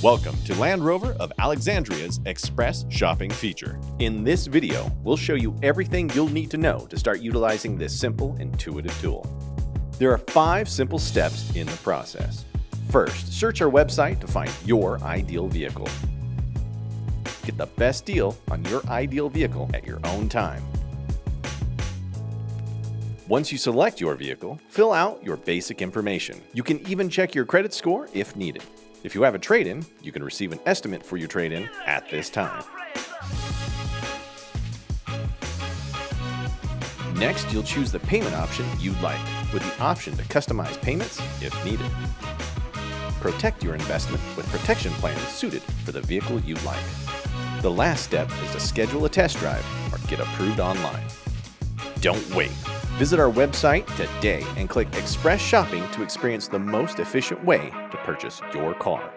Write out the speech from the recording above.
Welcome to Land Rover of Alexandria's Express Shopping feature. In this video, we'll show you everything you'll need to know to start utilizing this simple, intuitive tool. There are 5 simple steps in the process. First, search our website to find your ideal vehicle. Get the best deal on your ideal vehicle at your own time. Once you select your vehicle, fill out your basic information. You can even check your credit score if needed. If you have a trade-in, you can receive an estimate for your trade-in at this time. Next, you'll choose the payment option you'd like, with the option to customize payments if needed. Protect your investment with protection plans suited for the vehicle you'd like. The last step is to schedule a test drive or get approved online. Don't wait. Visit our website today and click Express Shopping to experience the most efficient way to purchase your car.